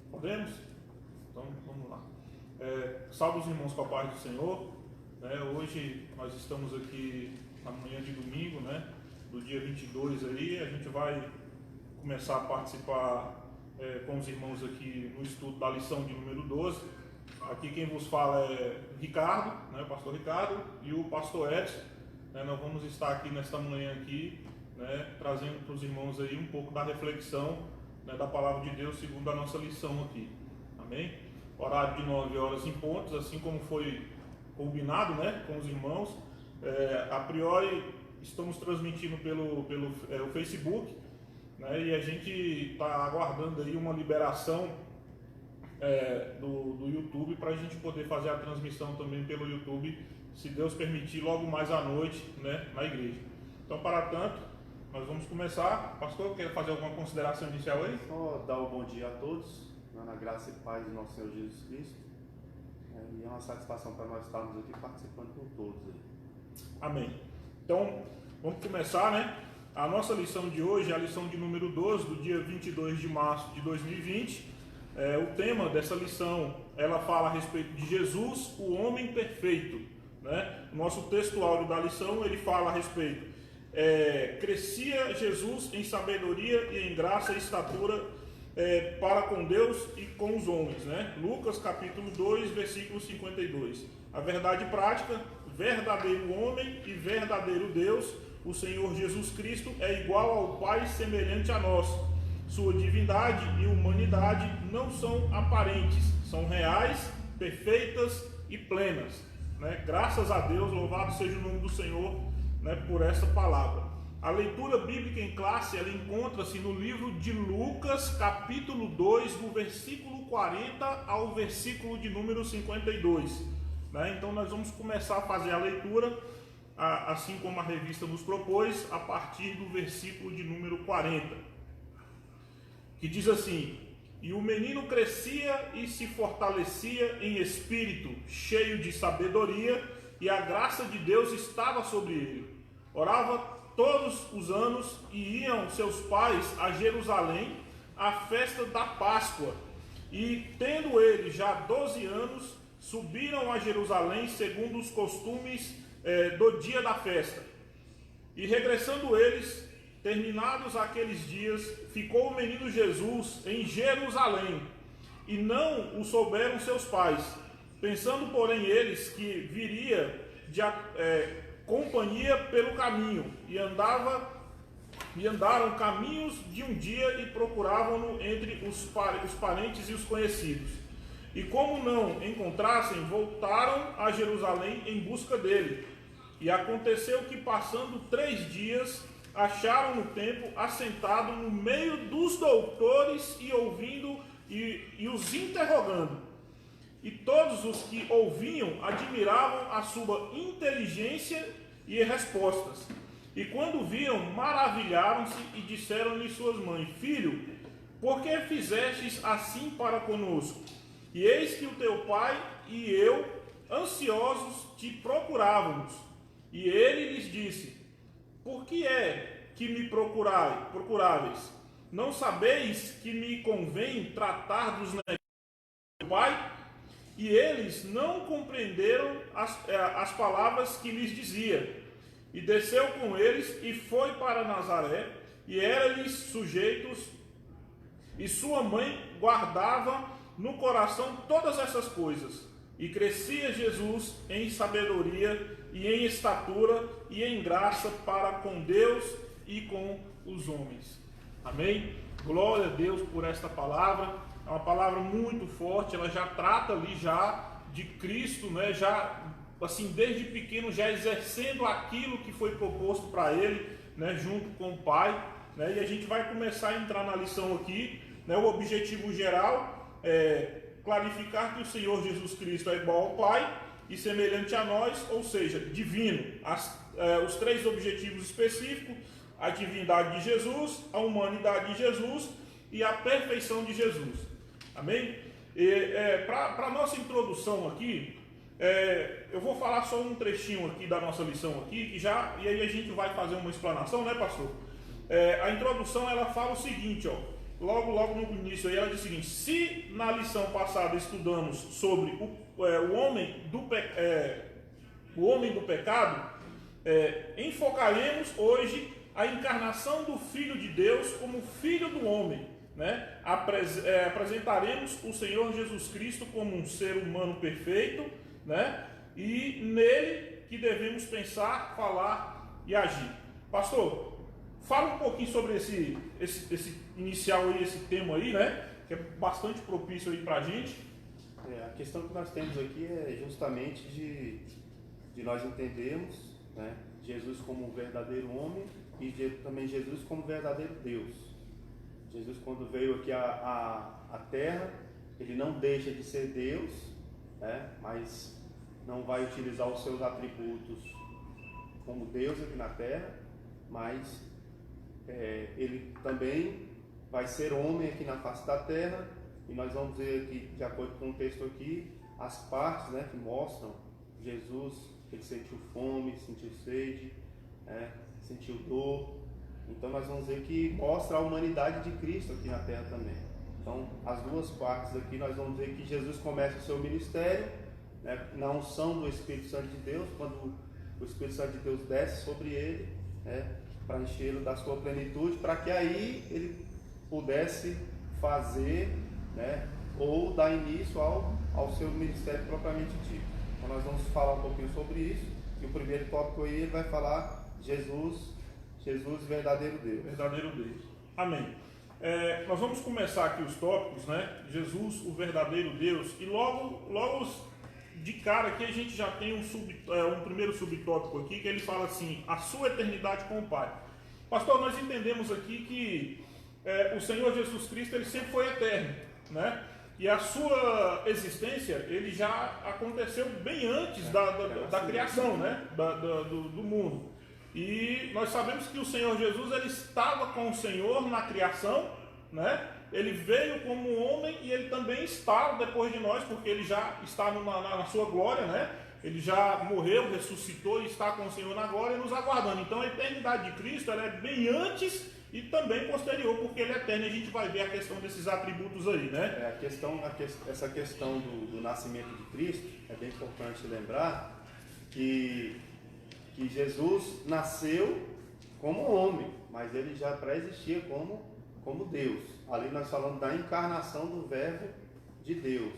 Podemos? Então vamos lá. Salve os irmãos com a paz do Senhor. Hoje nós estamos aqui na manhã de domingo, do dia 22 aí. A gente vai começar a participar com os irmãos aqui no estudo da lição de número 12. Aqui quem vos fala é Ricardo, o pastor Ricardo, e o pastor Edson. Nós vamos estar aqui nesta manhã aqui, trazendo para os irmãos aí um pouco da reflexão da palavra de Deus segundo a nossa lição aqui. Amém? Horário de 9 horas em pontos, assim como foi combinado com os irmãos. A priori estamos transmitindo pelo Facebook, e a gente está aguardando aí uma liberação do YouTube para a gente poder fazer a transmissão também pelo YouTube, se Deus permitir, logo mais à noite, na igreja. Então, para tanto, nós vamos começar. Pastor, quer fazer alguma consideração inicial aí? Só dar um bom dia a todos, na graça e paz do nosso Senhor Jesus Cristo. E é uma satisfação para nós estarmos aqui participando com todos aí. Amém. Então, vamos começar, A nossa lição de hoje é a lição de número 12, do dia 22 de março de 2020. O tema dessa lição, ela fala a respeito de Jesus, o homem perfeito. O nosso texto áureo da lição, ele fala a respeito. Crescia Jesus em sabedoria e em graça e estatura para com Deus e com os homens. Lucas capítulo 2, versículo 52. A verdade prática: verdadeiro homem e verdadeiro Deus, o Senhor Jesus Cristo é igual ao Pai, semelhante a nós. Sua divindade e humanidade não são aparentes, são reais, perfeitas e plenas. Graças a Deus, louvado seja o nome do Senhor por essa palavra. A leitura bíblica em classe, ela encontra-se no livro de Lucas, capítulo 2, do versículo 40 ao versículo de número 52. Então nós vamos começar a fazer a leitura, assim como a revista nos propôs, a partir do versículo de número 40, que diz assim: E o menino crescia e se fortalecia em espírito, cheio de sabedoria, e a graça de Deus estava sobre ele. Orava todos os anos e iam seus pais a Jerusalém à festa da Páscoa. E tendo ele já 12 anos, subiram a Jerusalém segundo os costumes do dia da festa. E regressando eles, terminados aqueles dias, ficou o menino Jesus em Jerusalém, e não o souberam seus pais. Pensando, porém, eles que viria de companhia pelo caminho, e andaram caminhos de um dia e procuravam-no entre os parentes e os conhecidos. E como não encontrassem, voltaram a Jerusalém em busca dele. E aconteceu que, passando 3 dias, acharam no templo assentado no meio dos doutores e ouvindo e os interrogando. E todos os que ouviam admiravam a sua inteligência e respostas. E quando viram, maravilharam-se e disseram-lhe suas mães: Filho, por que fizestes assim para conosco? E eis que o teu pai e eu, ansiosos, te procurávamos. E ele lhes disse: Por que é que me procuráveis? Não sabeis que me convém tratar dos negócios do Pai? E eles não compreenderam as palavras que lhes dizia. E desceu com eles e foi para Nazaré, e era-lhes sujeitos, e sua mãe guardava no coração todas essas coisas. E crescia Jesus em sabedoria e em estatura e em graça para com Deus e com os homens. Amém? Glória a Deus por esta palavra. É uma palavra muito forte. Ela já trata ali já de Cristo, já assim desde pequeno já exercendo aquilo que foi proposto para ele, junto com o Pai, E a gente vai começar a entrar na lição aqui, O objetivo geral é clarificar que o Senhor Jesus Cristo é igual ao Pai e semelhante a nós, ou seja, divino. Os 3 objetivos específicos: a divindade de Jesus, a humanidade de Jesus e a perfeição de Jesus. Amém? Para a nossa introdução aqui, eu vou falar só um trechinho aqui da nossa lição aqui, e aí a gente vai fazer uma explanação, né, pastor? A introdução, ela fala o seguinte, ó, logo no início aí, ela diz o seguinte: se na lição passada estudamos sobre o homem do pecado, enfocaremos hoje a encarnação do Filho de Deus como Filho do homem, né? Apresentaremos o Senhor Jesus Cristo como um ser humano perfeito, né? E nele que devemos pensar, falar e agir. Pastor, fala um pouquinho sobre esse inicial aí, esse tema aí, né? Que é bastante propício aí pra gente. A questão que nós temos aqui é justamente de nós entendermos, né, Jesus como um verdadeiro homem e também Jesus como verdadeiro Deus. Jesus, quando veio aqui à Terra, ele não deixa de ser Deus, né, mas não vai utilizar os seus atributos como Deus aqui na Terra, mas ele também vai ser homem aqui na face da Terra. E nós vamos ver aqui, de acordo com o texto aqui, as partes, né, que mostram Jesus. Ele sentiu fome, sentiu sede, sentiu dor. Então nós vamos ver que mostra a humanidade de Cristo aqui na Terra também. Então as duas partes aqui nós vamos ver que Jesus começa o seu ministério, né, na unção do Espírito Santo de Deus, quando o Espírito Santo de Deus desce sobre ele, né, para enchê-lo da sua plenitude, para que aí ele pudesse fazer, né, ou dar início ao seu ministério propriamente dito. Então nós vamos falar um pouquinho sobre isso, e o primeiro tópico aí ele vai falar Jesus verdadeiro Deus. Verdadeiro Deus. Amém. Nós vamos começar aqui os tópicos, né? Jesus, o verdadeiro Deus, e logo de cara aqui a gente já tem um primeiro subtópico aqui, que ele fala assim: a sua eternidade com o Pai. Pastor, nós entendemos aqui que o Senhor Jesus Cristo, ele sempre foi eterno, né? E a sua existência, ele já aconteceu bem antes da criação, né? Do mundo. E nós sabemos que o Senhor Jesus, ele estava com o Senhor na criação, né? Ele veio como um homem e ele também está depois de nós, porque ele já está na sua glória, né? Ele já morreu, ressuscitou e está com o Senhor na glória nos aguardando. Então a eternidade de Cristo, ela é bem antes e também posterior, porque ele é eterno. E a gente vai ver a questão desses atributos aí, né? Essa questão do nascimento de Cristo, é bem importante lembrar que Jesus nasceu como homem, mas ele já pré-existia como Deus. Ali nós falamos da encarnação do Verbo de Deus,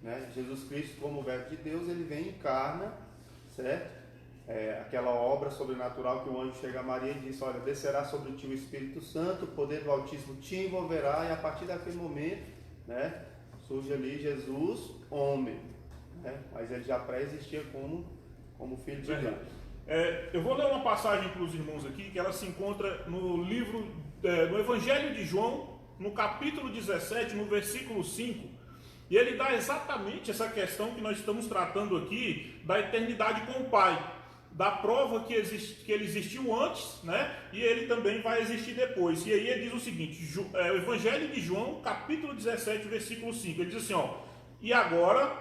né? Jesus Cristo, como Verbo de Deus, ele vem e encarna, certo? Aquela obra sobrenatural que o anjo chega a Maria e diz: olha, descerá sobre ti o Espírito Santo, o poder do Altíssimo te envolverá, e a partir daquele momento, né, surge ali Jesus, homem, né? Mas ele já pré-existia como Filho de Deus. Eu vou ler uma passagem para os irmãos aqui, que ela se encontra no livro, no Evangelho de João, no capítulo 17, no versículo 5, e ele dá exatamente essa questão que nós estamos tratando aqui, da eternidade com o Pai, da prova que ele existiu antes, né? E ele também vai existir depois. E aí ele diz o seguinte, o Evangelho de João, capítulo 17, versículo 5, ele diz assim, ó: e agora,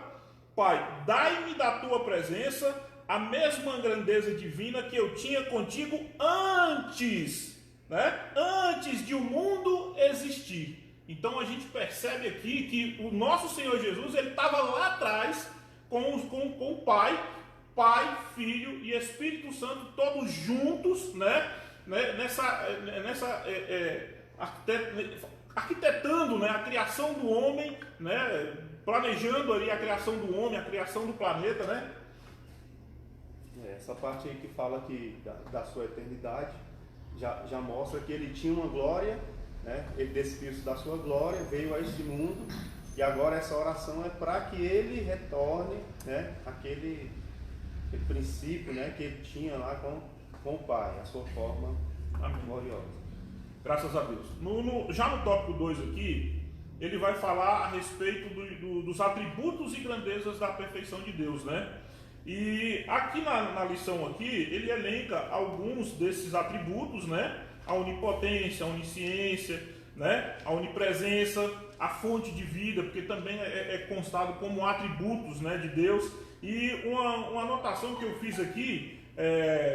Pai, dai-me da tua presença a mesma grandeza divina que eu tinha contigo antes, né? Antes de o mundo existir. Então a gente percebe aqui que o nosso Senhor Jesus, ele estava lá atrás com o Pai, Filho e Espírito Santo, todos juntos, né? Arquitetando, né, a criação do homem, né? Planejando ali a criação do homem, a criação do planeta, né? Essa parte aí que fala da sua eternidade já mostra que ele tinha uma glória, né? Ele despiu-se da sua glória, veio a este mundo, e agora essa oração é para que ele retorne, né, aquele princípio, né, que ele tinha lá com o Pai, a sua forma gloriosa. Graças a Deus. Já no tópico 2 aqui, ele vai falar a respeito dos atributos e grandezas da perfeição de Deus, né? E aqui na lição aqui, ele elenca alguns desses atributos, né? A onipotência, a onisciência, né? A onipresença, a fonte de vida, porque também é constado como atributos, né, de Deus. E uma anotação que eu fiz aqui,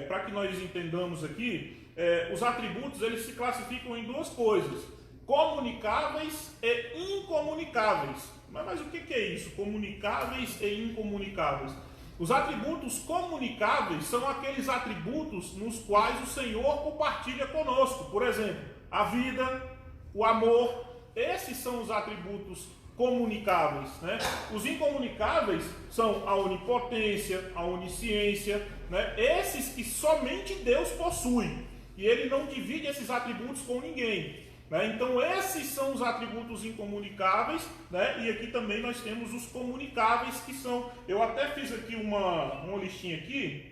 para que nós entendamos aqui, os atributos eles se classificam em duas coisas: comunicáveis e incomunicáveis. Mas o que é isso? Comunicáveis e incomunicáveis. Os atributos comunicáveis são aqueles atributos nos quais o Senhor compartilha conosco. Por exemplo, a vida, o amor. Esses são os atributos comunicáveis, né? Os incomunicáveis são a onipotência, a onisciência, né? Esses que somente Deus possui. E Ele não divide esses atributos com ninguém. Então esses são os atributos incomunicáveis, né? E aqui também nós temos os comunicáveis, que são, eu até fiz aqui uma listinha aqui,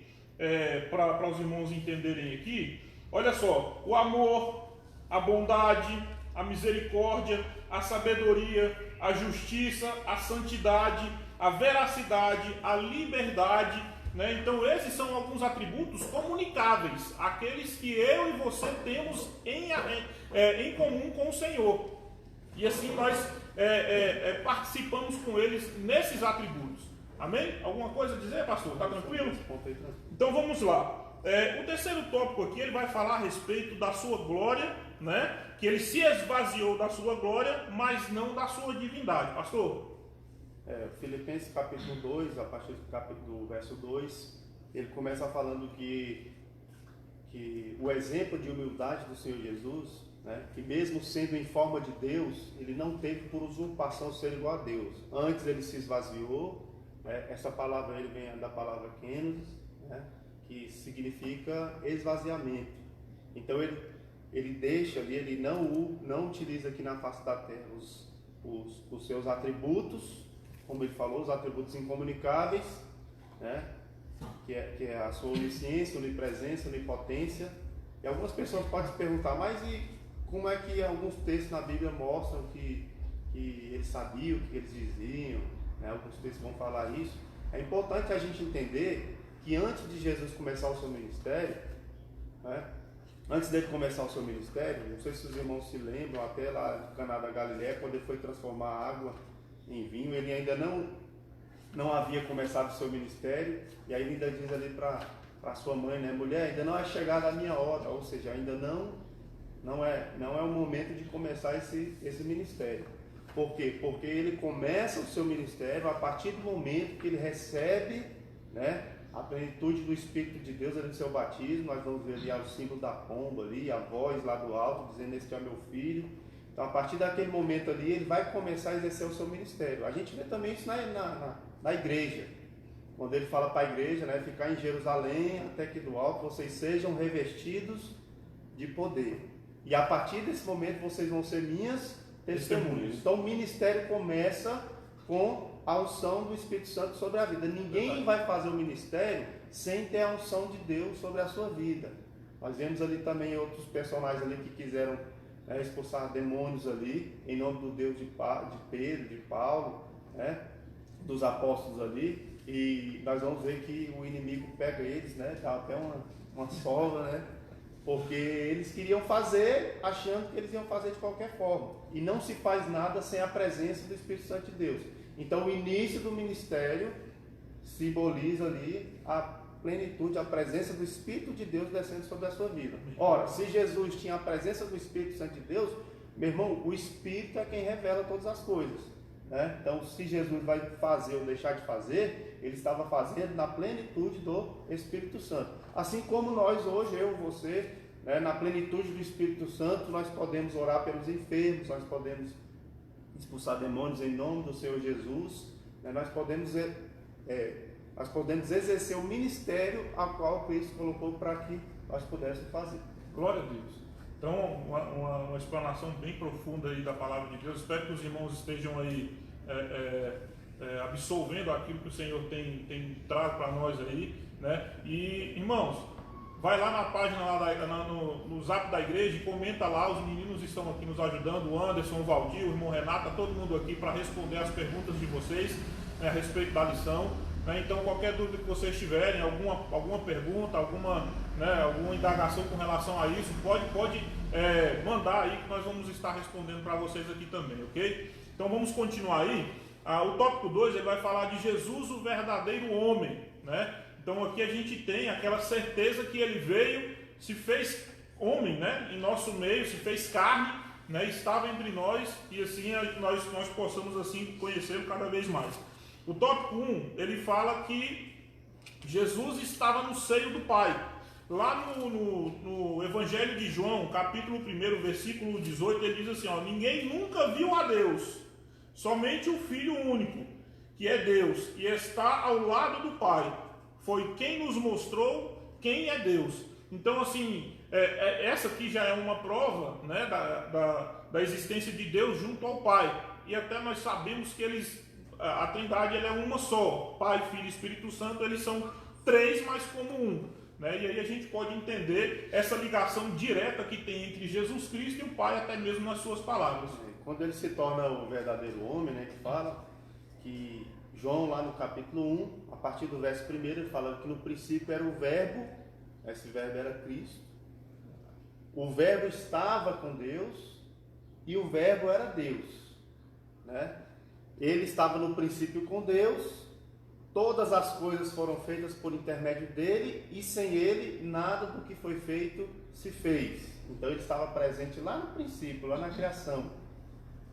para os irmãos entenderem aqui. Olha só: o amor, a bondade, a misericórdia, a sabedoria, a justiça, a santidade, a veracidade, a liberdade, né? Então esses são alguns atributos comunicáveis, aqueles que eu e você temos em comum com o Senhor, e assim nós participamos com eles nesses atributos. Amém? Alguma coisa a dizer, pastor? Está tranquilo? Então vamos lá. O terceiro tópico aqui, ele vai falar a respeito da sua glória, né? Que ele se esvaziou da sua glória, mas não da sua divindade. Pastor? Filipenses capítulo 2, a partir do verso 2, ele começa falando que o exemplo de humildade do Senhor Jesus, né, que mesmo sendo em forma de Deus, ele não teve por usurpação ser igual a Deus. Antes ele se esvaziou, essa palavra ele vem da palavra kenos, né, que significa esvaziamento. Então ele deixa ali, ele não utiliza aqui na face da terra os seus atributos, como ele falou, os atributos incomunicáveis, né? que é a sua onisciência, onipresença, onipotência. E algumas pessoas podem se perguntar: mas e como é que alguns textos na Bíblia mostram que eles sabiam o que eles diziam, né? Alguns textos vão falar isso. É importante a gente entender que antes de Jesus começar o seu ministério, né? Antes dele começar o seu ministério, não sei se os irmãos se lembram, até lá no Caná da Galileia, quando ele foi transformar a água em vinho, ele ainda não havia começado o seu ministério, e aí ele ainda diz ali para sua mãe, né: mulher, ainda não é chegada a minha hora, ou seja, ainda não é o momento de começar esse ministério. Por quê? Porque ele começa o seu ministério a partir do momento que ele recebe, né, a plenitude do Espírito de Deus ali no seu batismo. Nós vamos ver ali o símbolo da pomba ali, a voz lá do alto dizendo: este é meu filho. Então, a partir daquele momento ali, ele vai começar a exercer o seu ministério. A gente vê também isso na igreja, quando ele fala para a igreja, né: ficar em Jerusalém até que do alto vocês sejam revestidos de poder. E a partir desse momento vocês vão ser minhas testemunhas. Então o ministério começa com a unção do Espírito Santo sobre a vida. Ninguém vai fazer o ministério sem ter a unção de Deus sobre a sua vida. Nós vemos ali também outros personagens ali que quiseram expulsar demônios ali, em nome do Deus de Pedro, de Paulo, né, dos apóstolos ali, e nós vamos ver que o inimigo pega eles, né, dá até uma sova, né, porque eles queriam fazer achando que eles iam fazer de qualquer forma, e não se faz nada sem a presença do Espírito Santo de Deus. Então o início do ministério simboliza ali a plenitude, a presença do Espírito de Deus descendo sobre a sua vida. Ora, se Jesus tinha a presença do Espírito Santo de Deus, meu irmão, o Espírito é quem revela todas as coisas, né? Então, se Jesus vai fazer ou deixar de fazer, ele estava fazendo na plenitude do Espírito Santo. Assim como nós hoje, eu e você, né, na plenitude do Espírito Santo, nós podemos orar pelos enfermos, nós podemos expulsar demônios em nome do Senhor Jesus, né? Nós podemos exercer o ministério a qual Cristo colocou para que nós pudéssemos fazer. Glória a Deus. Então, uma explanação bem profunda aí da palavra de Deus. Espero que os irmãos estejam aí absolvendo aquilo que o Senhor tem trago para nós aí, né? E, irmãos, vai lá na página, lá no zap da igreja e comenta lá. Os meninos estão aqui nos ajudando, o Anderson, o Valdir, o irmão Renata, todo mundo aqui para responder as perguntas de vocês, né, a respeito da lição. Então, qualquer dúvida que vocês tiverem, alguma pergunta, alguma indagação com relação a isso, pode mandar aí que nós vamos estar respondendo para vocês aqui também, ok? Então vamos continuar aí. O tópico 2 ele vai falar de Jesus, o verdadeiro homem, né? Então aqui a gente tem aquela certeza que ele veio, se fez homem, né? Em nosso meio, se fez carne, né? Estava entre nós e assim nós possamos assim conhecê-lo cada vez mais. O tópico 1 ele fala que Jesus estava no seio do Pai. Lá no Evangelho de João, capítulo 1, versículo 18, ele diz assim, ó, ninguém nunca viu a Deus, somente o Filho único, que é Deus, e está ao lado do Pai, foi quem nos mostrou quem é Deus. Então, assim, essa aqui já é uma prova, né, da existência de Deus junto ao Pai. E até nós sabemos que a Trindade ela é uma só, Pai, Filho e Espírito Santo, eles são três, mas como um. Né? E aí a gente pode entender essa ligação direta que tem entre Jesus Cristo e o Pai, até mesmo nas suas palavras. Quando ele se torna o verdadeiro homem, né, que fala que João lá no capítulo 1, a partir do verso 1, ele fala que no princípio era o verbo, esse verbo era Cristo, o verbo estava com Deus e o verbo era Deus, né? Ele estava no princípio com Deus. Todas as coisas foram feitas por intermédio dele e sem ele nada do que foi feito se fez. Então ele estava presente lá no princípio, lá na criação,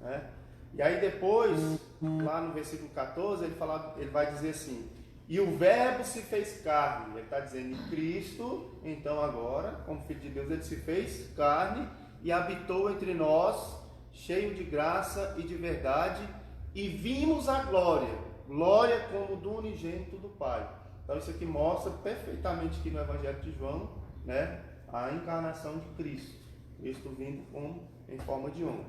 né? E aí depois, lá no versículo 14, ele vai dizer assim, e o verbo se fez carne. Ele está dizendo em Cristo, então agora, como Filho de Deus, ele se fez carne e habitou entre nós, cheio de graça e de verdade, e vimos a glória como do unigênito do Pai. Então isso aqui mostra perfeitamente aqui no Evangelho de João, né, a encarnação de Cristo, Cristo vindo em forma de homem.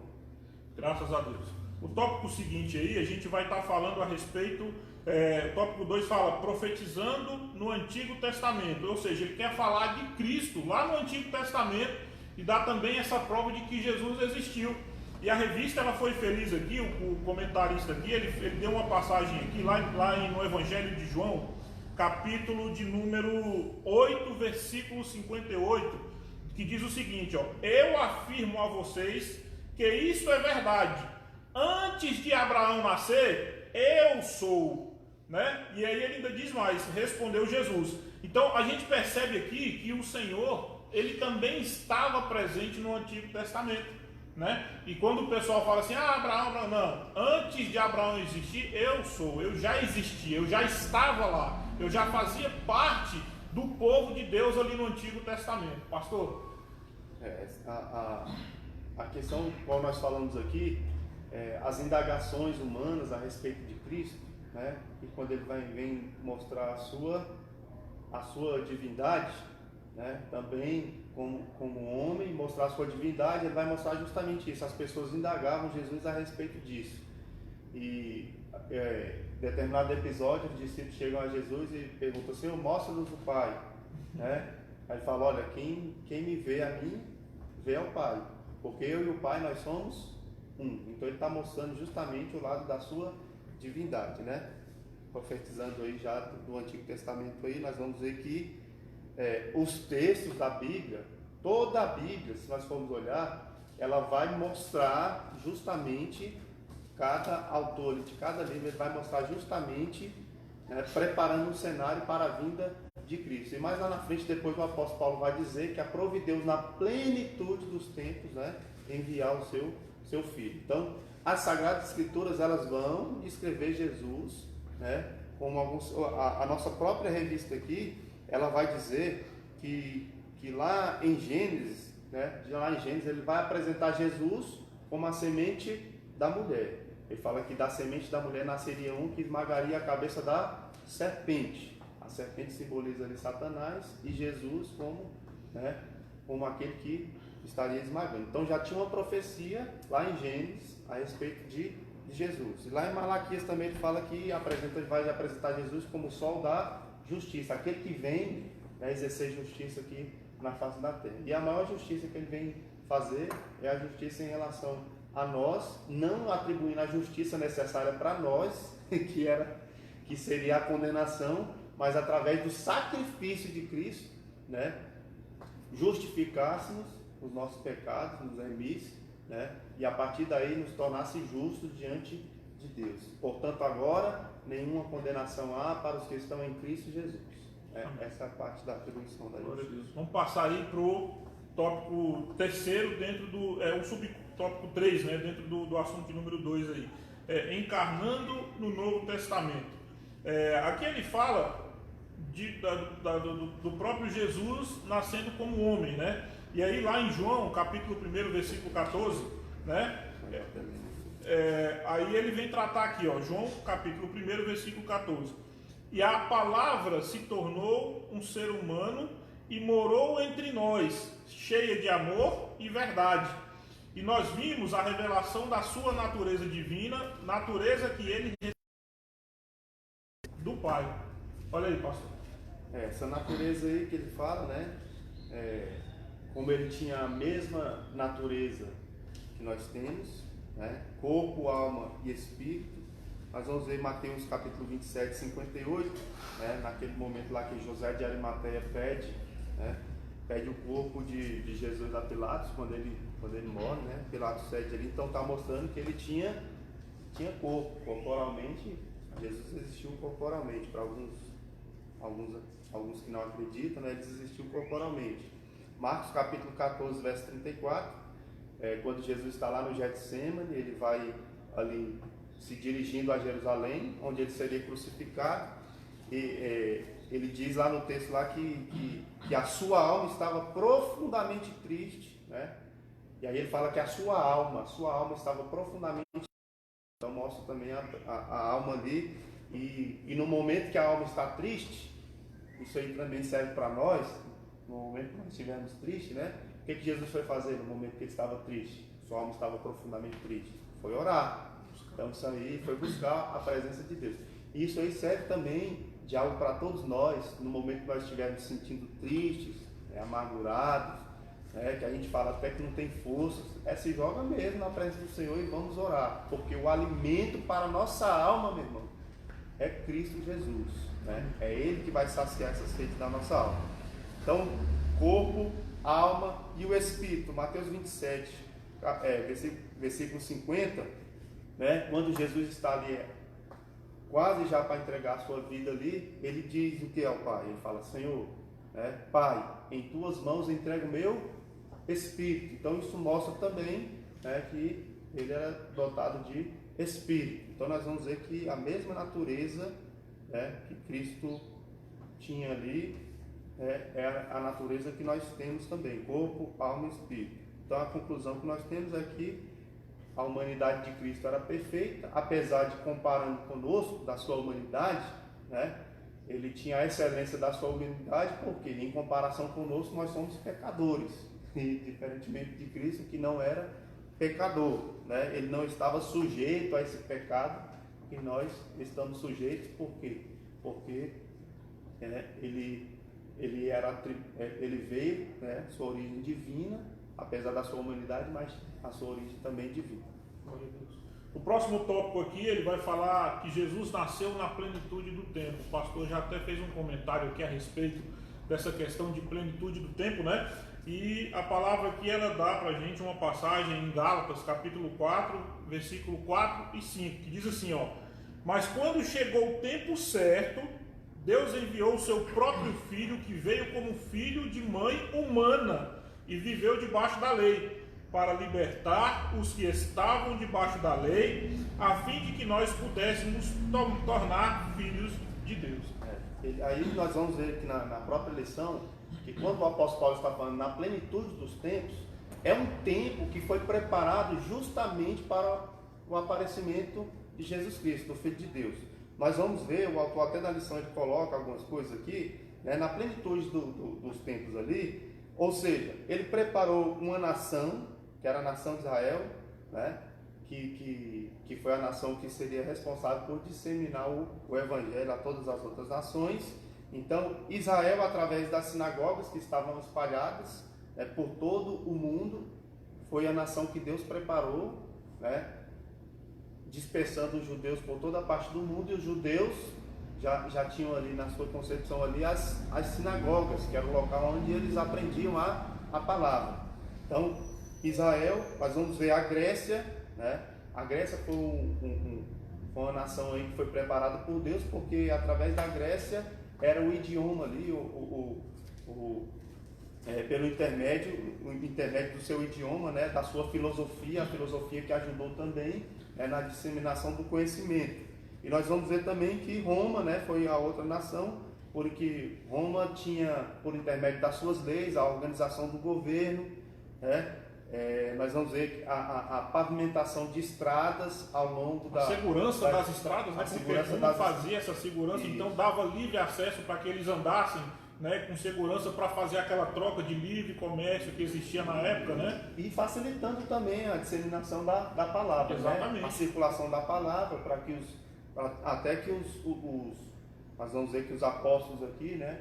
Graças a Deus. O tópico seguinte aí, a gente vai estar falando a respeito, o tópico 2 fala profetizando no Antigo Testamento, ou seja, ele quer falar de Cristo lá no Antigo Testamento e dá também essa prova de que Jesus existiu. E a revista ela foi feliz aqui, o comentarista aqui, ele deu uma passagem aqui, lá no Evangelho de João, capítulo de número 8, versículo 58, que diz o seguinte, ó, eu afirmo a vocês que isto é verdade, antes de Abraão nascer, eu sou, né? E aí ele ainda diz mais, respondeu Jesus. Então a gente percebe aqui que o Senhor, ele também estava presente no Antigo Testamento. Né? E quando o pessoal fala assim, Abraão, não, antes de Abraão existir, eu sou, eu já existia, eu já estava lá, eu já fazia parte do povo de Deus ali no Antigo Testamento. Pastor? A questão qual nós falamos aqui, as indagações humanas a respeito de Cristo, né? E quando ele vem mostrar a sua divindade, né? Também como homem, mostrar a sua divindade, ele vai mostrar justamente isso. As pessoas indagavam Jesus a respeito disso. E em determinado episódio, os discípulos chegam a Jesus e perguntam, Senhor, mostra-nos o Pai, né? Aí ele fala, olha, quem me vê a mim, vê ao Pai, porque eu e o Pai, nós somos um. Então ele está mostrando justamente o lado da sua divindade, né? Profetizando aí já do Antigo Testamento aí, nós vamos ver que os textos da Bíblia, toda a Bíblia, se nós formos olhar, ela vai mostrar justamente, cada autor de cada livro, ele vai mostrar justamente, né, preparando um cenário para a vinda de Cristo. E mais lá na frente, depois o apóstolo Paulo vai dizer que aprove Deus na plenitude dos tempos, né, enviar o seu Filho. Então, as Sagradas Escrituras, elas vão descrever Jesus, né, como a nossa própria revista aqui, ela vai dizer que lá em Gênesis, né, ele vai apresentar Jesus como a semente da mulher. Ele fala que da semente da mulher nasceria um que esmagaria a cabeça da serpente. A serpente simboliza ali Satanás e Jesus como aquele que estaria esmagando. Então já tinha uma profecia lá em Gênesis a respeito de Jesus. E lá em Malaquias também ele fala que vai apresentar Jesus como o sol da justiça, aquele que vem exercer justiça aqui na face da terra. E a maior justiça que ele vem fazer é a justiça em relação a nós, não atribuindo a justiça necessária para nós, que seria a condenação, mas através do sacrifício de Cristo, né, justificássemos os nossos pecados, nos remisse, né? E a partir daí nos tornasse justos diante de Deus. Portanto, agora, nenhuma condenação há para os que estão em Cristo Jesus. Essa é a parte da atribuição da justiça. Vamos passar aí para o tópico terceiro, dentro do o subtópico 3, né? Dentro do assunto número 2 aí. Encarnando no Novo Testamento. Aqui ele fala do próprio Jesus nascendo como homem, né? E aí lá em João, capítulo 1, versículo 14, né? Aí ele vem tratar aqui, ó, João capítulo 1, versículo 14. E a palavra se tornou um ser humano e morou entre nós, cheia de amor e verdade. E nós vimos a revelação da sua natureza divina, natureza que ele recebeu do Pai. Olha aí, pastor. Essa natureza aí que ele fala, né? Como ele tinha a mesma natureza que nós temos, né? Corpo, alma e espírito. Nós vamos ver Mateus capítulo 27, 58, né? Naquele momento lá que José de Arimateia pede, né? Pede o corpo de Jesus a Pilatos quando ele morre, né? Pilatos cede ali, então está mostrando que ele tinha corpo, corporalmente. Jesus existiu corporalmente. Para alguns que não acreditam, né? Ele existiu corporalmente. Marcos capítulo 14, verso 34, quando Jesus está lá no Getsemane, ele vai ali se dirigindo a Jerusalém, onde ele seria crucificado, e ele diz lá no texto lá que a sua alma estava profundamente triste, né? E aí ele fala que a sua alma estava profundamente triste. Então mostra também a alma ali, e no momento que a alma está triste, isso aí também serve para nós. No momento que nós estivermos tristes, né? O que Jesus foi fazer no momento que ele estava triste? Sua alma estava profundamente triste. Foi orar. Então isso aí foi buscar a presença de Deus. E isso aí serve também de algo para todos nós, no momento que nós estivermos sentindo tristes, amargurados, que a gente fala até que não tem forças. Se joga mesmo na presença do Senhor e vamos orar. Porque o alimento para a nossa alma, meu irmão, é Cristo Jesus. Né? É Ele que vai saciar essa sede da nossa alma. Então, corpo, alma e o espírito. Mateus 27, versículo 50, né? Quando Jesus está ali, quase já para entregar a sua vida ali, ele diz o que ao Pai? Ele fala: Senhor, Pai, em tuas mãos entrego o meu espírito. Então, isso mostra também, né, que ele era dotado de espírito. Então, nós vamos ver que a mesma natureza, né, que Cristo tinha ali, é a natureza que nós temos também, corpo, alma e espírito. Então a conclusão que nós temos é que a humanidade de Cristo era perfeita, apesar de, comparando conosco, da sua humanidade, né, ele tinha a excelência da sua humanidade, porque em comparação conosco nós somos pecadores, e diferentemente de Cristo, que não era pecador, né, ele não estava sujeito a esse pecado que nós estamos sujeitos. Por quê? Porque ele veio, né, sua origem divina, apesar da sua humanidade, mas a sua origem também divina. O próximo tópico aqui, ele vai falar que Jesus nasceu na plenitude do tempo. O pastor já até fez um comentário aqui a respeito dessa questão de plenitude do tempo, né? E a palavra aqui, ela dá pra gente uma passagem em Gálatas, capítulo 4, versículo 4 e 5, que diz assim, ó: mas quando chegou o tempo certo, Deus enviou o seu próprio Filho, que veio como filho de mãe humana e viveu debaixo da lei, para libertar os que estavam debaixo da lei, a fim de que nós pudéssemos tornar filhos de Deus. Aí nós vamos ver aqui na própria lição, que quando o apóstolo Paulo está falando na plenitude dos tempos, é um tempo que foi preparado justamente para o aparecimento de Jesus Cristo, do Filho de Deus. Nós vamos ver, o autor até na lição ele coloca algumas coisas aqui, né, na plenitude dos tempos ali, ou seja, ele preparou uma nação, que era a nação de Israel, né, que foi a nação que seria responsável por disseminar o evangelho a todas as outras nações. Então, Israel, através das sinagogas que estavam espalhadas, por todo o mundo, foi a nação que Deus preparou, né, dispersando os judeus por toda a parte do mundo, e os judeus já tinham ali na sua concepção ali as sinagogas, que era o local onde eles aprendiam a palavra. Então, Israel, nós vamos ver a Grécia, né? A Grécia foi foi uma nação aí que foi preparada por Deus, porque através da Grécia era o idioma ali, pelo intermédio do seu idioma, né? Da sua filosofia, a filosofia que ajudou também, né? Na disseminação do conhecimento. E nós vamos ver também que Roma, né? Foi a outra nação, porque Roma tinha, por intermédio das suas leis, a organização do governo, né? Nós vamos ver a pavimentação de estradas ao longo da... A segurança das estradas, né? Porque Roma fazia essa segurança, Isso. então dava livre acesso para que eles andassem, né, com segurança, para fazer aquela troca de livre comércio que existia na época, né? E facilitando também a disseminação da palavra, exatamente, né? A circulação da palavra, para que até que nós vamos ver que os apóstolos aqui, né?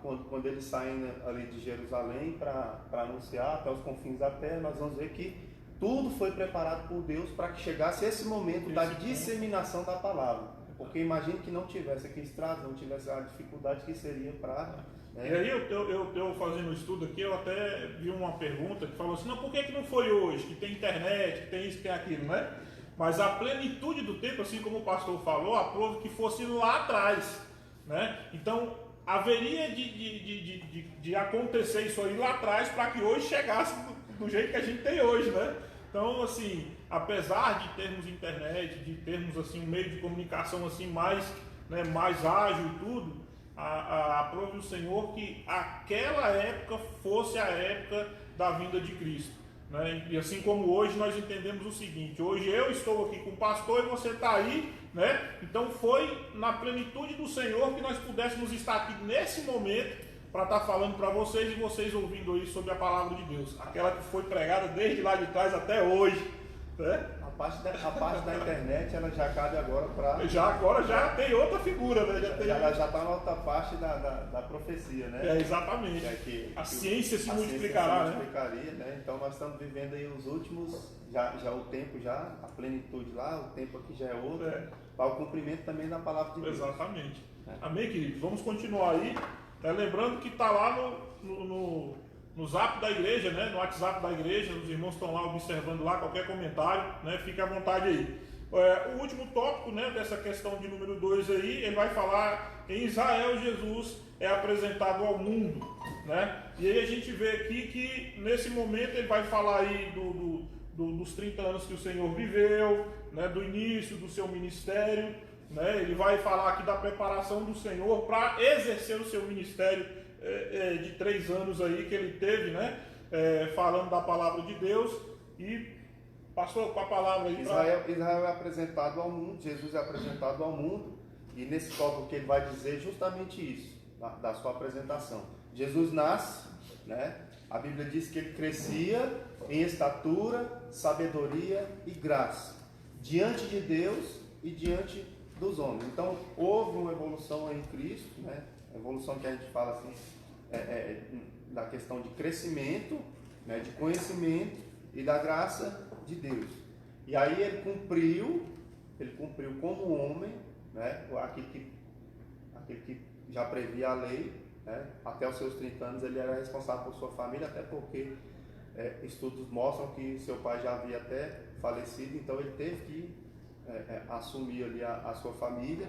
Quando eles saem ali de Jerusalém para anunciar até os confins da terra, nós vamos ver que tudo foi preparado por Deus para que chegasse esse momento da disseminação da palavra. Porque imagine que não tivesse aqui estrada, não tivesse a dificuldade que seria para... Né? E aí eu fazendo o estudo aqui, eu até vi uma pergunta que falou assim, não, por que não foi hoje, que tem internet, que tem isso, que tem aquilo, né? Mas a plenitude do tempo, assim como o pastor falou, aprova que fosse lá atrás, né? Então, haveria de acontecer isso aí lá atrás para que hoje chegasse do jeito que a gente tem hoje, né? Então, assim, apesar de termos internet, de termos assim um meio de comunicação assim mais, né, mais ágil e tudo, aprove o Senhor que aquela época fosse a época da vinda de Cristo, né? E assim como hoje nós entendemos o seguinte: hoje eu estou aqui com o pastor e você está aí, né? Então foi na plenitude do Senhor que nós pudéssemos estar aqui nesse momento para estar falando para vocês e vocês ouvindo aí sobre a palavra de Deus, aquela que foi pregada desde lá de trás até hoje, né? A parte da internet, ela já cabe agora para... Agora já tem outra figura, né? Ela já está na outra parte da profecia, né? Exatamente. A ciência se multiplicará, né? Então nós estamos vivendo aí os últimos, já o tempo já, a plenitude lá, o tempo aqui já é outro, para o cumprimento também da palavra de Deus. Exatamente. Amém, queridos? Vamos continuar aí. Lembrando que está lá no zap da igreja, né? No WhatsApp da igreja, os irmãos estão lá observando lá qualquer comentário, né? Fique à vontade aí. O último tópico, né, dessa questão de número 2 aí, ele vai falar em Israel Jesus é apresentado ao mundo, né? E aí a gente vê aqui que nesse momento ele vai falar aí dos 30 anos que o Senhor viveu, né? Do início do seu ministério, né? Ele vai falar aqui da preparação do Senhor para exercer o seu ministério de 3 anos aí que ele teve, né? Falando da palavra de Deus. E passou com a palavra aí. Israel é apresentado ao mundo, Jesus é apresentado ao mundo, e nesse tópico que ele vai dizer justamente isso, da sua apresentação. Jesus nasce, né? A Bíblia diz que ele crescia em estatura, sabedoria e graça, diante de Deus e diante dos homens. Então houve uma evolução em Cristo, né? A evolução que a gente fala assim, da questão de crescimento, né? De conhecimento e da graça de Deus. E aí ele cumpriu como homem, né? Aquele que já previa a lei, né? Até os seus 30 anos ele era responsável por sua família, até porque estudos mostram que seu pai já havia até falecido, então ele teve que assumir ali a sua família.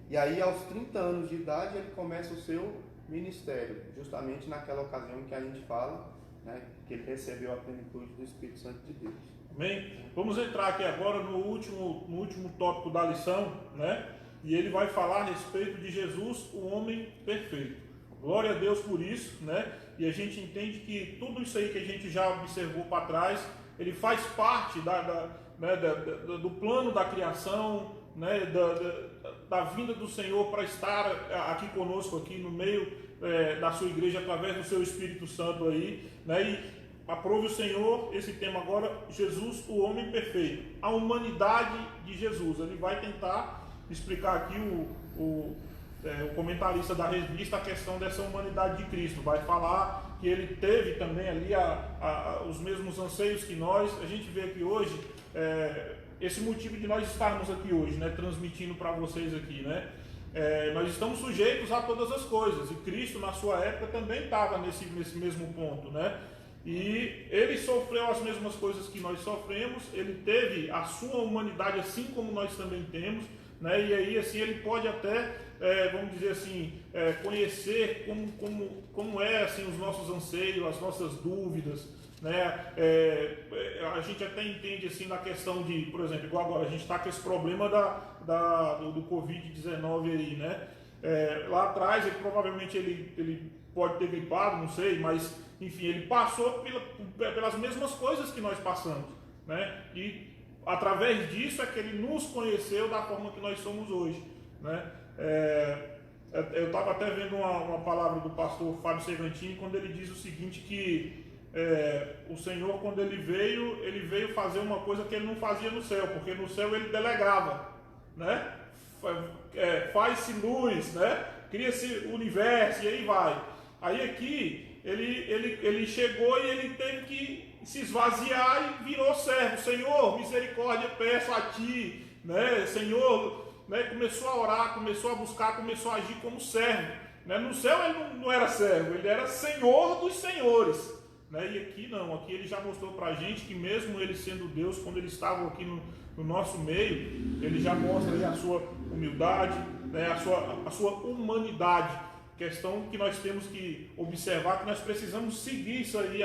E aí aos 30 anos de idade ele começa o seu ministério, justamente naquela ocasião que a gente fala, né, que ele recebeu a plenitude do Espírito Santo de Deus. Amém? Vamos entrar aqui agora no último tópico da lição, né? E ele vai falar a respeito de Jesus, o homem perfeito. Glória a Deus por isso, né? E a gente entende que tudo isso aí que a gente já observou para trás, ele faz parte do plano da criação, né? Da vinda do Senhor para estar aqui conosco, aqui no meio da sua igreja, através do seu Espírito Santo aí, né? E aprove o Senhor esse tema agora, Jesus, o homem perfeito, a humanidade de Jesus. Ele vai tentar explicar aqui o comentarista da revista a questão dessa humanidade de Cristo. Vai falar que ele teve também ali os mesmos anseios que nós. A gente vê aqui hoje esse motivo de nós estarmos aqui hoje, né, transmitindo para vocês aqui, né? Nós estamos sujeitos a todas as coisas, e Cristo na sua época também estava nesse mesmo ponto, né? E ele sofreu as mesmas coisas que nós sofremos, ele teve a sua humanidade assim como nós também temos, né? E aí assim ele pode até, vamos dizer assim, conhecer como é assim, os nossos anseios, as nossas dúvidas, né? A gente até entende assim na questão de, por exemplo, igual agora a gente está com esse problema do Covid-19 aí, né? Lá atrás provavelmente ele pode ter gripado, não sei, mas enfim, ele passou pelas mesmas coisas que nós passamos, né? E através disso é que ele nos conheceu da forma que nós somos hoje, né? Eu estava até vendo uma palavra do pastor Fábio Segantini, quando ele diz o seguinte, que o Senhor, quando ele veio fazer uma coisa que ele não fazia no céu, porque no céu ele delegava, né? Faz-se luz, né? Cria-se o universo, e aí vai. Aí aqui ele chegou e ele teve que se esvaziar e virou servo. Senhor, misericórdia, peço a ti, né? Senhor, né? Começou a orar, começou a buscar, começou a agir como servo, né? No céu ele não era servo, ele era Senhor dos senhores, né? E aqui não, aqui ele já mostrou para a gente que mesmo ele sendo Deus, quando ele estava aqui no nosso meio, ele já mostra aí a sua humildade, né? a sua humanidade. Questão que nós temos que observar, que nós precisamos seguir isso aí,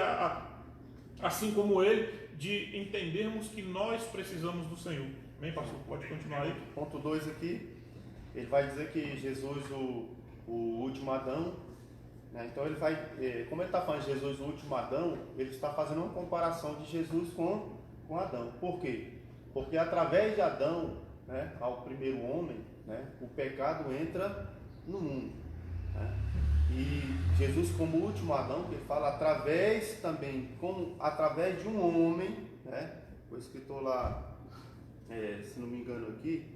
assim como ele, de entendermos que nós precisamos do Senhor. Bem, pastor, pode continuar aí. Ponto 2 aqui, ele vai dizer que Jesus, o último Adão, né? Então ele vai, como ele está falando de Jesus, o último Adão, ele está fazendo uma comparação de Jesus com Adão. Por quê? Porque através de Adão, né, ao primeiro homem, né, o pecado entra no mundo. E Jesus, como último Adão, que ele fala através de um homem, né? O escritor lá, se não me engano aqui,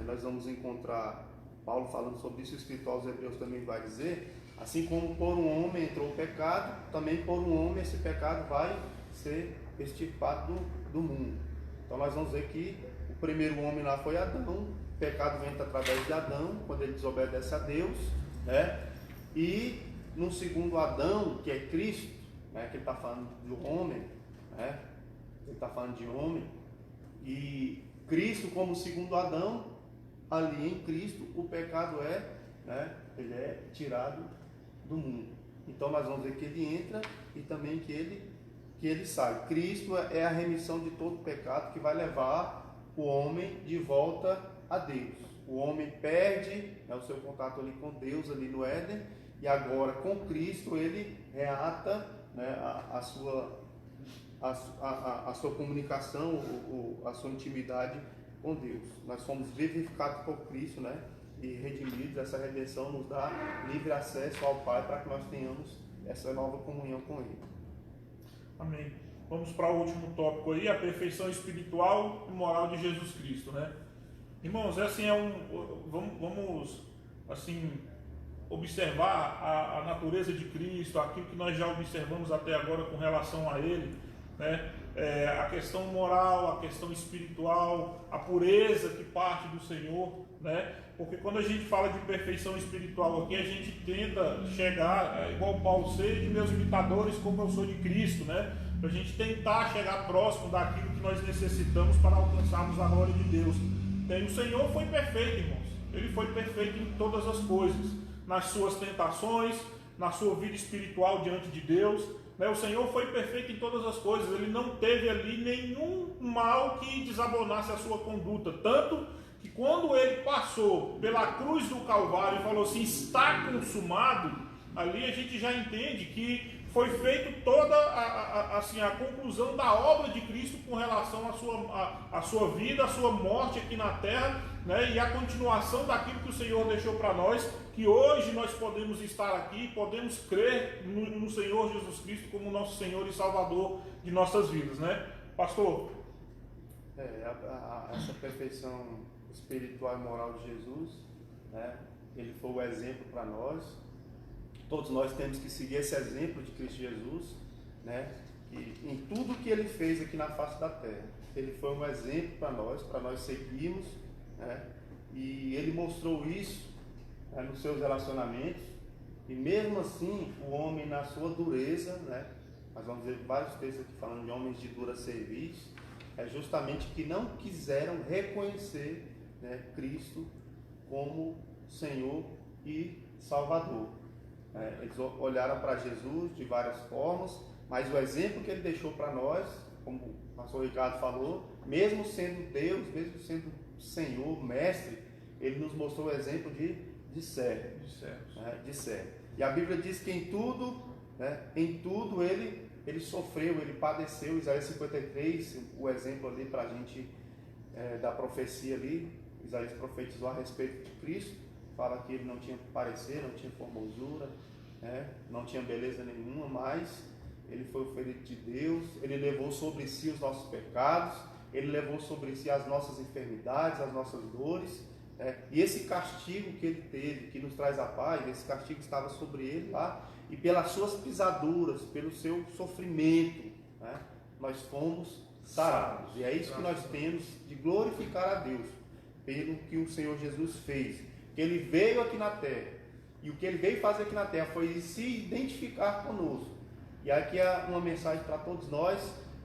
nós vamos encontrar Paulo falando sobre isso, o escritor aos Hebreus também vai dizer, assim como por um homem entrou o pecado, também por um homem esse pecado vai ser extirpado do mundo. Então nós vamos ver que o primeiro homem lá foi Adão, o pecado entra através de Adão, quando ele desobedece a Deus, né? E no segundo Adão, que é Cristo, né, que ele está falando do homem, né, ele está falando de homem, e Cristo como segundo Adão, ali em Cristo o pecado ele é tirado do mundo. Então nós vamos ver que ele entra e também que ele sai. Cristo é a remissão de todo pecado que vai levar o homem de volta a Deus. O homem perde o seu contato ali com Deus, ali no Éden, e agora com Cristo ele reata, né, a sua comunicação, a sua intimidade com Deus. Nós fomos vivificados por Cristo, né, e redimidos. Essa redenção nos dá livre acesso ao Pai para que nós tenhamos essa nova comunhão com Ele. Amém. Vamos para o último tópico aí, a perfeição espiritual e moral de Jesus Cristo, né? Irmãos, vamos assim observar a natureza de Cristo, aquilo que nós já observamos até agora com relação a Ele, né? A questão moral, a questão espiritual, a pureza que parte do Senhor, né? Porque quando a gente fala de perfeição espiritual aqui, a gente tenta chegar, igual Paulo, seja de meus imitadores como eu sou de Cristo, né? Para a gente tentar chegar próximo daquilo que nós necessitamos para alcançarmos a glória de Deus. O Senhor foi perfeito, irmãos. Ele foi perfeito em todas as coisas, nas suas tentações, na sua vida espiritual diante de Deus, né? O Senhor foi perfeito em todas as coisas. Ele não teve ali nenhum mal que desabonasse a sua conduta, tanto que quando ele passou pela cruz do Calvário e falou assim, está consumado, ali a gente já entende que foi feita toda a conclusão da obra de Cristo com relação à sua vida, à sua morte aqui na terra, né? E a continuação daquilo que o Senhor deixou para nós, que hoje nós podemos estar aqui, podemos crer no Senhor Jesus Cristo como nosso Senhor e Salvador de nossas vidas, né? Pastor? Essa perfeição espiritual e moral de Jesus, né? Ele foi o exemplo para nós. Todos nós temos que seguir esse exemplo de Cristo Jesus, né? E em tudo que ele fez aqui na face da terra, ele foi um exemplo para nós seguirmos, né? E ele mostrou isso, né, nos seus relacionamentos, e mesmo assim o homem na sua dureza, né, nós vamos ver vários textos aqui falando de homens de dura serviço, é justamente que não quiseram reconhecer, né, Cristo como Senhor e Salvador. Eles olharam para Jesus de várias formas, mas o exemplo que ele deixou para nós, como o pastor Ricardo falou, mesmo sendo Deus, mesmo sendo Senhor, Mestre, ele nos mostrou o exemplo de servo. De servo. E a Bíblia diz que em tudo, né, ele sofreu, ele padeceu. Isaías 53, o exemplo ali para a gente da profecia ali, Isaías profetizou a respeito de Cristo, fala que ele não tinha parecer, não tinha formosura, né, não tinha beleza nenhuma, mas ele foi o ferido de Deus, ele levou sobre si os nossos pecados, ele levou sobre si as nossas enfermidades, as nossas dores, e esse castigo que ele teve, que nos traz a paz, esse castigo estava sobre ele lá, e pelas suas pisaduras, pelo seu sofrimento, né, nós fomos sarados. E é isso que nós temos de glorificar a Deus, pelo que o Senhor Jesus fez, que ele veio aqui na terra, e o que ele veio fazer aqui na terra foi se identificar conosco. E aqui é uma mensagem para todos nós,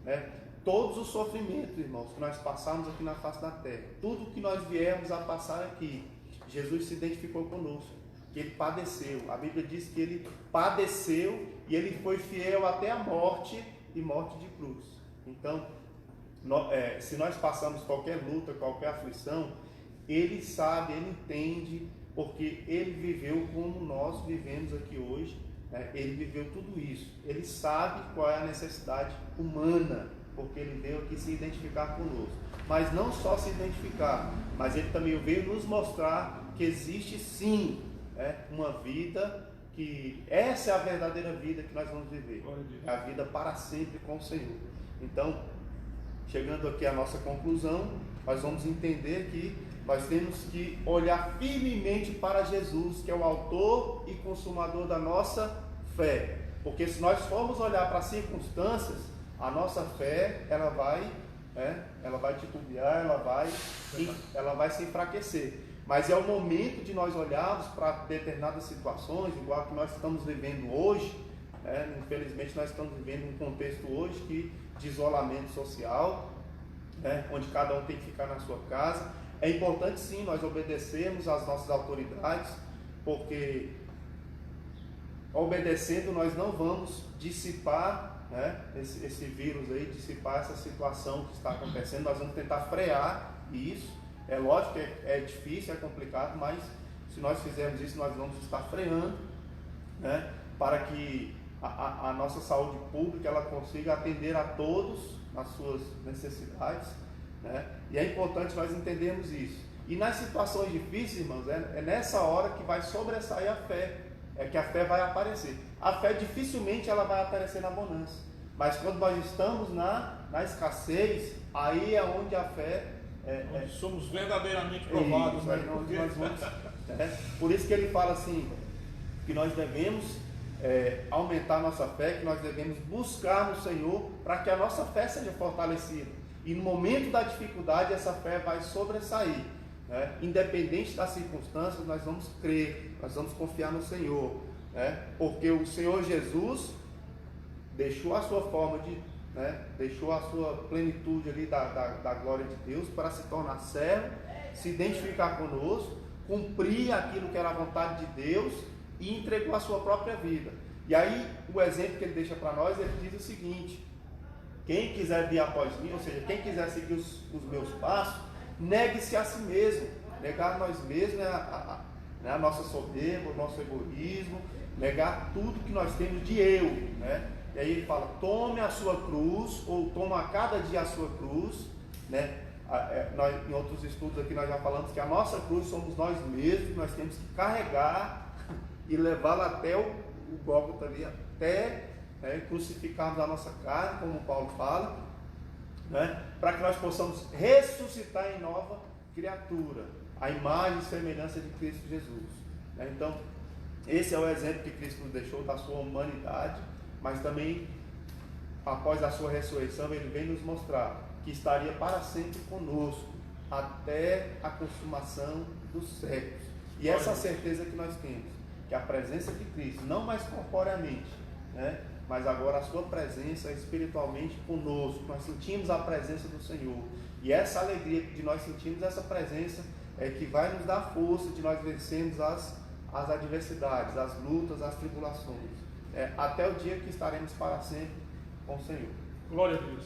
né? Todos os sofrimentos, irmãos, que nós passamos aqui na face da terra, tudo que nós viemos a passar aqui, Jesus se identificou conosco, que ele padeceu. A Bíblia diz que ele padeceu e ele foi fiel até a morte e morte de cruz. Então, se nós passamos qualquer luta, qualquer aflição, ele sabe, ele entende, porque ele viveu como nós vivemos aqui hoje, né? Ele viveu tudo isso, ele sabe qual é a necessidade humana, porque ele veio aqui se identificar conosco, mas não só se identificar, mas ele também veio nos mostrar que existe sim, uma vida, que essa é a verdadeira vida que nós vamos viver, é a vida para sempre com o Senhor. Então, chegando aqui à nossa conclusão, nós vamos entender que nós temos que olhar firmemente para Jesus, que é o autor e consumador da nossa fé, porque se nós formos olhar para as circunstâncias, a nossa fé, ela vai titubear, ela vai se enfraquecer. Mas é o momento de nós olharmos para determinadas situações, igual a que nós estamos vivendo hoje, infelizmente nós estamos vivendo um contexto hoje de isolamento social, onde cada um tem que ficar na sua casa. É importante sim nós obedecermos às nossas autoridades, porque obedecendo nós não vamos dissipar, esse vírus aí, dissipar essa situação que está acontecendo. Nós vamos tentar frear isso. É lógico que é difícil, é complicado, mas se nós fizermos isso, nós vamos estar freando, para que a nossa saúde pública ela consiga atender a todos nas suas necessidades, e é importante nós entendermos isso. E nas situações difíceis, irmãos, é nessa hora que vai sobressair a fé, é que a fé vai aparecer. A fé dificilmente ela vai aparecer na bonança, mas quando nós estamos na escassez, aí é onde a fé onde somos verdadeiramente provados, isso, nós vamos, por isso que ele fala assim, que nós devemos aumentar nossa fé, que nós devemos buscar no Senhor para que a nossa fé seja fortalecida, e no momento da dificuldade essa fé vai sobressair, independente das circunstâncias. Nós vamos crer, nós vamos confiar no Senhor, porque o Senhor Jesus deixou a sua forma deixou a sua plenitude ali da glória de Deus para se tornar servo, se identificar conosco, cumprir aquilo que era a vontade de Deus e entregou a sua própria vida. E aí o exemplo que ele deixa para nós, ele diz o seguinte: quem quiser vir após mim, ou seja, quem quiser seguir os meus passos, negue-se a si mesmo. Negar nós mesmos, a nossa soberba, o nosso egoísmo, negar tudo que nós temos de eu, E aí ele fala, tome a sua cruz, ou toma a cada dia a sua cruz, Nós, em outros estudos aqui nós já falamos que a nossa cruz somos nós mesmos, nós temos que carregar e levá-la até o Gólgota ali, até crucificarmos a nossa carne, como Paulo fala, para que nós possamos ressuscitar em nova criatura, a imagem e semelhança de Cristo Jesus. Então, esse é o exemplo que Cristo nos deixou da sua humanidade, mas também, após a sua ressurreição, ele vem nos mostrar que estaria para sempre conosco, até a consumação dos séculos. E essa certeza que nós temos, que a presença de Cristo, não mais corporeamente, mas agora a sua presença espiritualmente conosco. Nós sentimos a presença do Senhor. E essa alegria de nós sentirmos essa presença é que vai nos dar força de nós vencermos as adversidades, as lutas, as tribulações, até o dia que estaremos para sempre com o Senhor. Glória a Deus.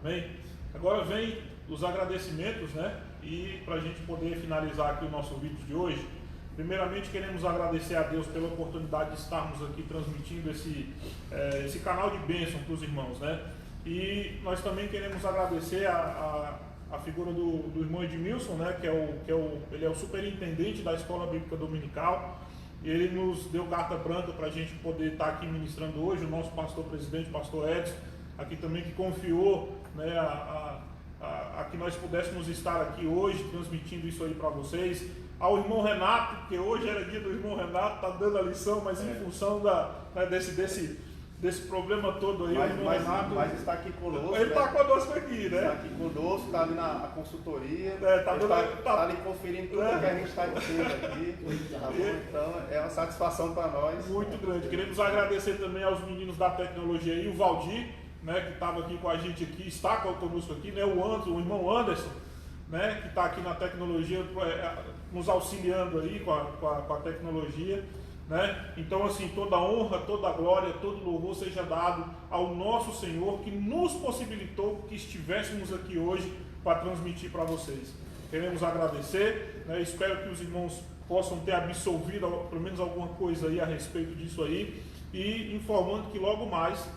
Amém? Agora vem os agradecimentos, né? E para a gente poder finalizar aqui o nosso vídeo de hoje, primeiramente queremos agradecer a Deus pela oportunidade de estarmos aqui transmitindo esse canal de bênção para os irmãos, né? E nós também queremos agradecer a figura do irmão Edmilson, né? Ele é o superintendente da Escola Bíblica Dominical. Ele nos deu carta branca para a gente poder estar aqui ministrando hoje. O nosso pastor presidente, pastor Edson, aqui também, que confiou, né, a que nós pudéssemos estar aqui hoje transmitindo isso aí para vocês. Ao irmão Renato, porque hoje era dia do irmão Renato, está dando a lição, mas em função desse problema todo aí, o irmão Renato... Mas está aqui conosco. Ele está conosco aqui, né? Está aqui conosco, está ali na consultoria, está ali conferindo tudo que a gente está dizendo aqui. Tá bom? Então é uma satisfação para nós. Muito grande. Queremos agradecer também aos meninos da tecnologia aí, o Valdir, né, que estava aqui com a gente aqui, está conosco aqui, né, o irmão Anderson, né, que está aqui na tecnologia, nos auxiliando aí com a tecnologia, né? Então, assim, toda honra, toda glória, todo louvor seja dado ao nosso Senhor, que nos possibilitou que estivéssemos aqui hoje para transmitir para vocês. Queremos agradecer, né? Espero que os irmãos possam ter absolvido pelo menos alguma coisa aí a respeito disso aí, e informando que logo mais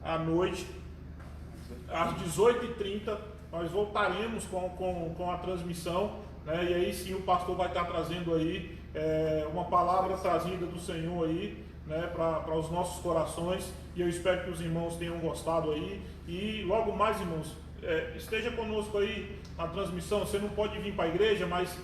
à noite, às 18h30, nós voltaremos com a transmissão, né? E aí sim o pastor vai estar trazendo aí uma palavra trazida do Senhor aí, né, para os nossos corações, e eu espero que os irmãos tenham gostado aí. E logo mais, irmãos, esteja conosco aí na transmissão. Você não pode vir para a igreja, mas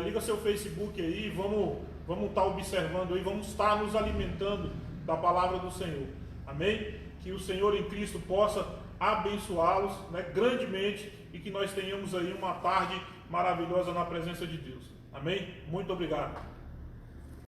liga seu Facebook aí, vamos estar observando aí, vamos estar nos alimentando da palavra do Senhor. Amém? Que o Senhor em Cristo possa abençoá-los, né, grandemente, e que nós tenhamos aí uma tarde maravilhosa na presença de Deus. Amém? Muito obrigado.